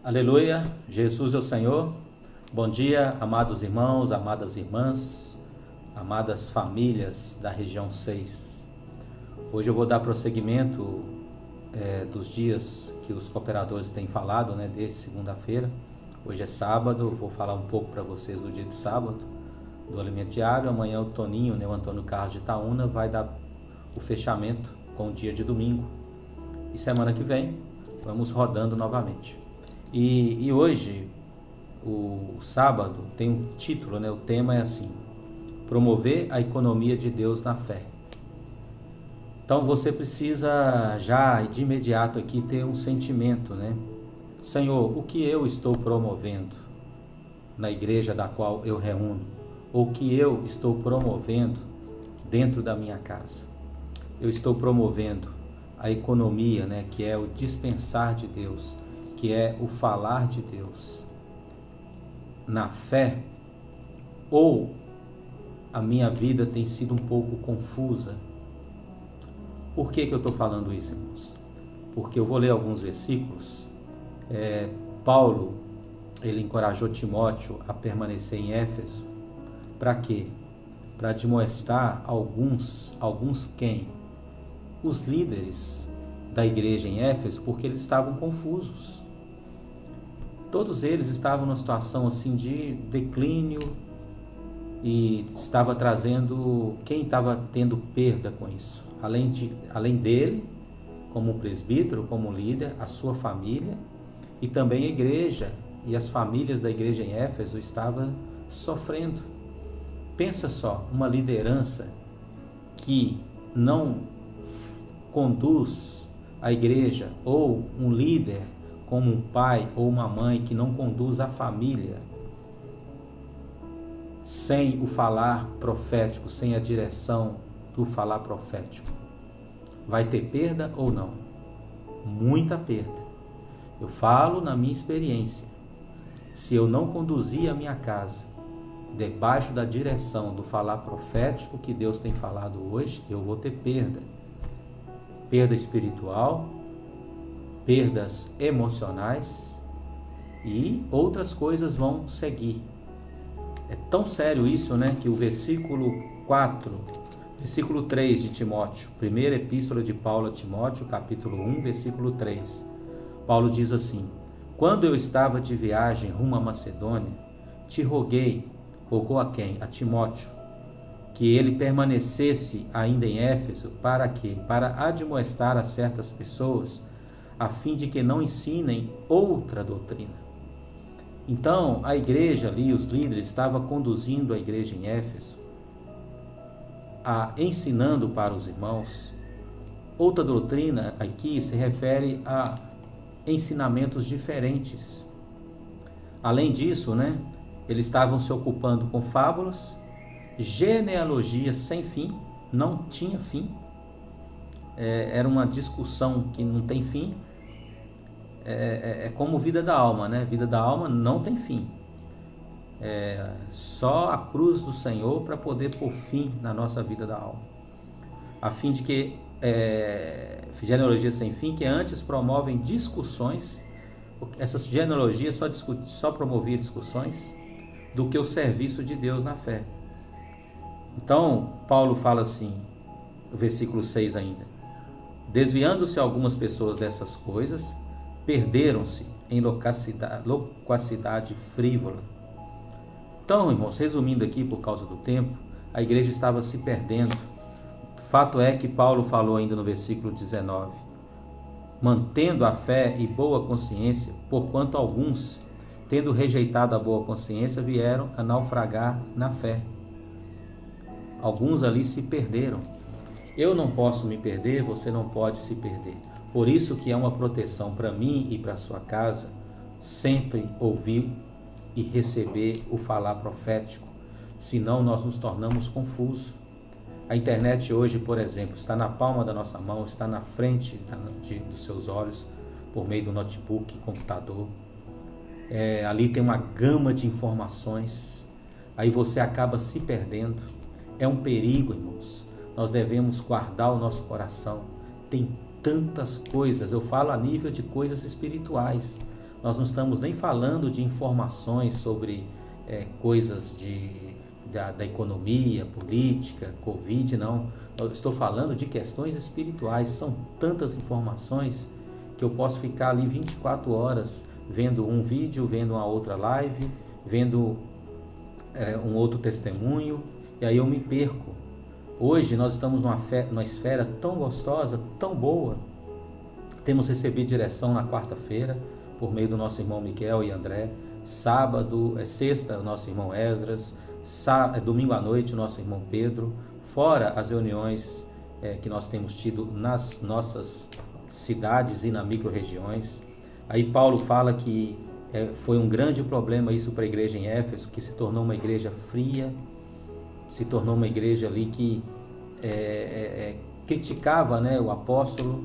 Aleluia, Jesus é o Senhor. Bom dia, amados irmãos, amadas irmãs, amadas famílias da região 6. Hoje eu vou dar prosseguimento dos dias que os cooperadores têm falado, desde segunda-feira. Hoje é sábado, vou falar um pouco para vocês do dia de sábado, do alimento diário. Amanhã o Toninho, o Antônio Carlos de Itaúna, vai dar o fechamento com o dia de domingo. E semana que vem, vamos rodando novamente. E hoje, o sábado, tem um título, o tema é assim: promover a economia de Deus na fé. Então você precisa já de imediato aqui ter um sentimento, Senhor, o que eu estou promovendo na igreja da qual eu reúno? Ou o que eu estou promovendo dentro da minha casa? Eu estou promovendo a economia, que é o dispensar de Deus, que é o falar de Deus na fé, ou a minha vida tem sido um pouco confusa? Por que eu estou falando isso, irmãos? Porque eu vou ler alguns versículos. Paulo, ele encorajou Timóteo a permanecer em Éfeso. Para quê? Para admoestar alguns quem? Os líderes da igreja em Éfeso, porque eles estavam confusos. Todos eles estavam numa situação assim de declínio e estava trazendo, quem estava tendo perda com isso? Além dele, como presbítero, como líder, a sua família e também a igreja e as famílias da igreja em Éfeso estavam sofrendo. Pensa só, uma liderança que não conduz a igreja, ou um líder como um pai ou uma mãe que não conduz a família, sem o falar profético, sem a direção do falar profético, vai ter perda ou não? Muita perda. Eu falo na minha experiência. Se eu não conduzir a minha casa debaixo da direção do falar profético que Deus tem falado hoje, eu vou ter perda. Perda espiritual, perdas emocionais e outras coisas vão seguir. É tão sério isso, que o versículo 3 de Timóteo, primeira epístola de Paulo a Timóteo, capítulo 1, versículo 3. Paulo diz assim: quando eu estava de viagem rumo à Macedônia, te rogou a quem? A Timóteo, que ele permanecesse ainda em Éfeso. Para quê? Para admoestar a certas pessoas, a fim de que não ensinem outra doutrina. Então, a igreja ali, os líderes, estavam conduzindo a igreja em Éfeso, ensinando para os irmãos. Outra doutrina aqui se refere a ensinamentos diferentes. Além disso, eles estavam se ocupando com fábulas, genealogias sem fim, não tinha fim. Era uma discussão que não tem fim. É como vida da alma, Vida da alma não tem fim. Só a cruz do Senhor para poder pôr fim na nossa vida da alma. A fim de que genealogias sem fim, que antes promovem discussões. Essas genealogias só promoviam discussões do que o serviço de Deus na fé. Então, Paulo fala assim, no versículo 6 ainda: desviando-se algumas pessoas dessas coisas, perderam-se em loquacidade frívola. Então, irmãos, resumindo aqui por causa do tempo, a igreja estava se perdendo. Fato é que Paulo falou ainda no versículo 19: mantendo a fé e boa consciência, porquanto alguns, tendo rejeitado a boa consciência, vieram a naufragar na fé. Alguns ali se perderam. Eu não posso me perder, você não pode se perder. Por isso que é uma proteção para mim e para a sua casa, sempre ouvir e receber o falar profético, senão nós nos tornamos confusos. A internet hoje, por exemplo, está na palma da nossa mão, está na frente dos seus olhos, por meio do notebook, computador. Ali tem uma gama de informações, aí você acaba se perdendo. É um perigo, irmãos. Nós devemos guardar o nosso coração. Tem tantas coisas, eu falo a nível de coisas espirituais. Nós não estamos nem falando de informações sobre coisas da economia, política, Covid, não. Eu estou falando de questões espirituais. São tantas informações que eu posso ficar ali 24 horas vendo um vídeo, vendo uma outra live, vendo um outro testemunho, e aí eu me perco. Hoje nós estamos numa esfera tão gostosa, tão boa. Temos recebido direção na quarta-feira, por meio do nosso irmão Miguel e André. Sábado, sexta, o nosso irmão Esdras. Domingo à noite, o nosso irmão Pedro. Fora as reuniões que nós temos tido nas nossas cidades e nas micro-regiões. Aí Paulo fala que foi um grande problema isso para a igreja em Éfeso, que se tornou uma igreja fria, se tornou uma igreja ali que criticava, né, o apóstolo.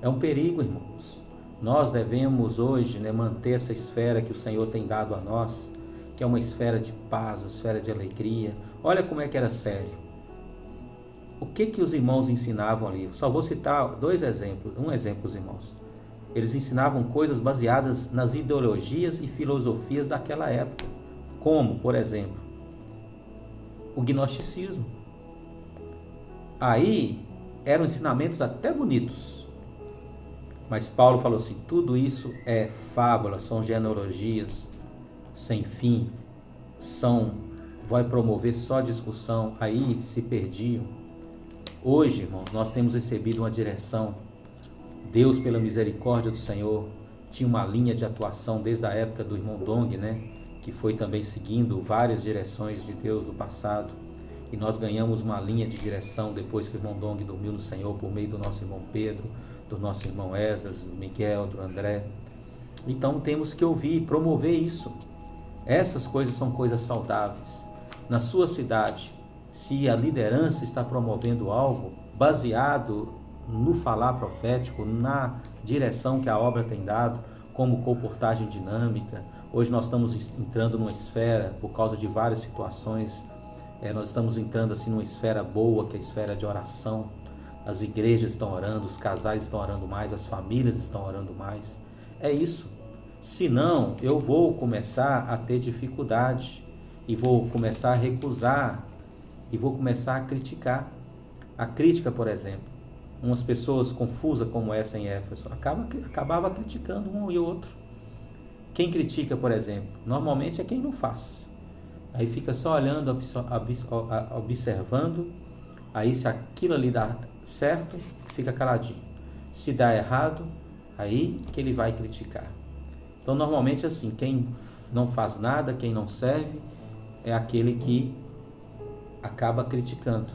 É um perigo, irmãos. Nós devemos hoje, né, manter essa esfera que o Senhor tem dado a nós, que é uma esfera de paz, uma esfera de alegria. Olha como é que era sério. O que os irmãos ensinavam ali? Só vou citar dois exemplos. Um exemplo, irmãos. Eles ensinavam coisas baseadas nas ideologias e filosofias daquela época. Como, por exemplo, o gnosticismo. Aí eram ensinamentos até bonitos. Mas Paulo falou assim, tudo isso é fábula, são genealogias sem fim, vai promover só discussão, aí se perdiam. Hoje, irmãos, nós temos recebido uma direção. Deus, pela misericórdia do Senhor, tinha uma linha de atuação desde a época do irmão Dong, né? Que foi também seguindo várias direções de Deus do passado. E nós ganhamos uma linha de direção depois que o irmão Dong dormiu no Senhor, por meio do nosso irmão Pedro, do nosso irmão Esdras, do Miguel, do André. Então temos que ouvir e promover isso. Essas coisas são coisas saudáveis. Na sua cidade, se a liderança está promovendo algo baseado no falar profético, na direção que a obra tem dado, como comportagem dinâmica. Hoje nós estamos entrando numa esfera, por causa de várias situações, nós estamos entrando assim numa esfera boa, que é a esfera de oração. As igrejas estão orando, os casais estão orando mais, as famílias estão orando mais. É isso. Senão, eu vou começar a ter dificuldade e vou começar a recusar e vou começar a criticar. A crítica, por exemplo, umas pessoas confusas como essa em Éfeso, acabava criticando um e outro. Quem critica, por exemplo, normalmente é quem não faz. Aí fica só olhando, observando, aí se aquilo ali dá certo, fica caladinho. Se dá errado, aí que ele vai criticar. Então, normalmente assim, quem não faz nada, quem não serve, é aquele que acaba criticando.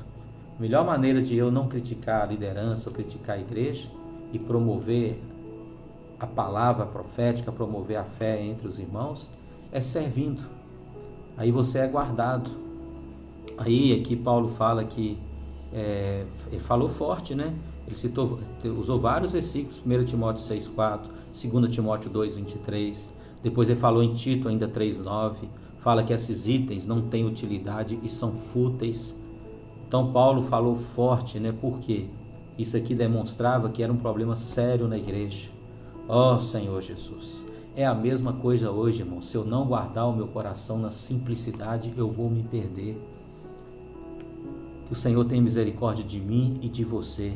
A melhor maneira de eu não criticar a liderança ou criticar a igreja e promover a palavra profética, promover a fé entre os irmãos, é servindo. Aí você é guardado. Aí aqui Paulo fala que, ele falou forte, né? Ele usou vários versículos, 1 Timóteo 6,4, 2 Timóteo 2,23, depois ele falou em Tito ainda 3,9, fala que esses itens não têm utilidade e são fúteis. Então Paulo falou forte, né? Porque isso aqui demonstrava que era um problema sério na igreja. Ó Senhor Jesus, é a mesma coisa hoje, irmão. Se eu não guardar o meu coração na simplicidade, eu vou me perder. Que o Senhor tenha misericórdia de mim e de você.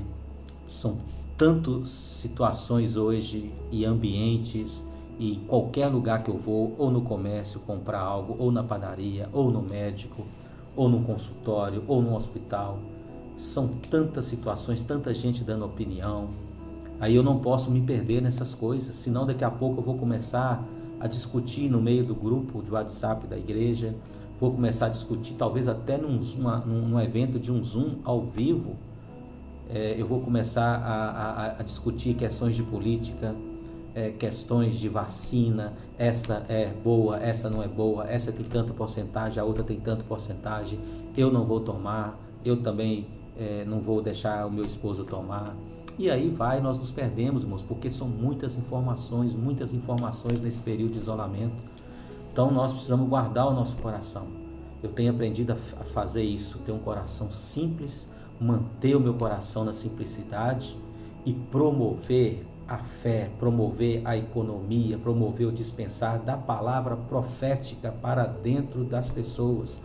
São tantas situações hoje e ambientes, e em qualquer lugar que eu vou, ou no comércio comprar algo, ou na padaria, ou no médico, ou no consultório, ou no hospital. São tantas situações, tanta gente dando opinião. Aí eu não posso me perder nessas coisas, senão daqui a pouco eu vou começar a discutir no meio do grupo de WhatsApp da igreja, vou começar a discutir talvez até num evento de um Zoom ao vivo, eu vou começar a discutir questões de política, questões de vacina, esta é boa, essa não é boa, essa tem tanta porcentagem, a outra tem tanta porcentagem, eu não vou tomar, eu também não vou deixar o meu esposo tomar. E aí nós nos perdemos, irmãos, porque são muitas informações nesse período de isolamento. Então nós precisamos guardar o nosso coração. Eu tenho aprendido a fazer isso, ter um coração simples, manter o meu coração na simplicidade e promover a fé, promover a economia, promover o dispensar da palavra profética para dentro das pessoas.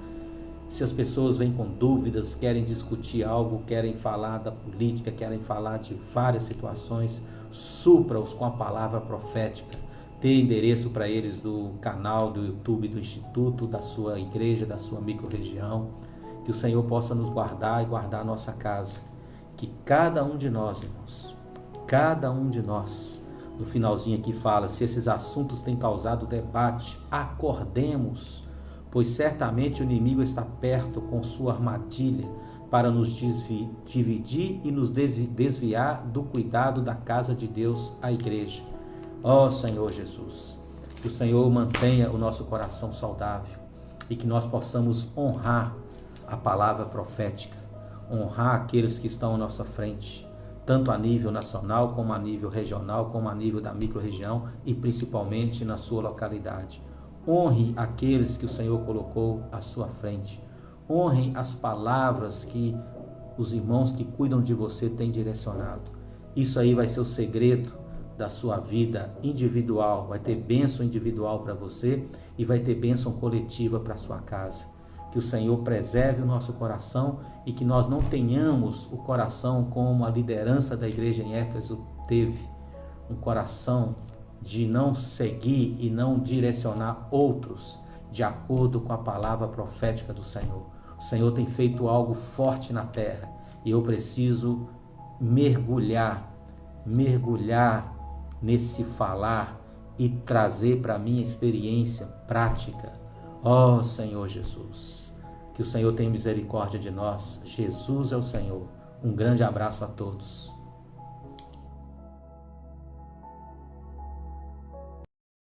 Se as pessoas vêm com dúvidas, querem discutir algo, querem falar da política, querem falar de várias situações, supra-os com a palavra profética. Ter endereço para eles do canal do YouTube do Instituto, da sua igreja, da sua microrregião. Que o Senhor possa nos guardar e guardar a nossa casa. Que cada um de nós, irmãos, cada um de nós, no finalzinho aqui fala, se esses assuntos têm causado debate, acordemos, pois certamente o inimigo está perto com sua armadilha para nos dividir e nos desviar do cuidado da casa de Deus, a igreja. Ó Senhor Jesus, que o Senhor mantenha o nosso coração saudável e que nós possamos honrar a palavra profética, honrar aqueles que estão à nossa frente, tanto a nível nacional, como a nível regional, como a nível da microrregião e principalmente na sua localidade. Honre aqueles que o Senhor colocou à sua frente. Honre as palavras que os irmãos que cuidam de você têm direcionado. Isso aí vai ser o segredo da sua vida individual. Vai ter bênção individual para você e vai ter bênção coletiva para a sua casa. Que o Senhor preserve o nosso coração e que nós não tenhamos o coração como a liderança da igreja em Éfeso teve. Um coração de não seguir e não direcionar outros de acordo com a palavra profética do Senhor. O Senhor tem feito algo forte na terra e eu preciso mergulhar nesse falar e trazer para a minha experiência prática. Ó Senhor Jesus, que o Senhor tenha misericórdia de nós. Jesus é o Senhor. Um grande abraço a todos.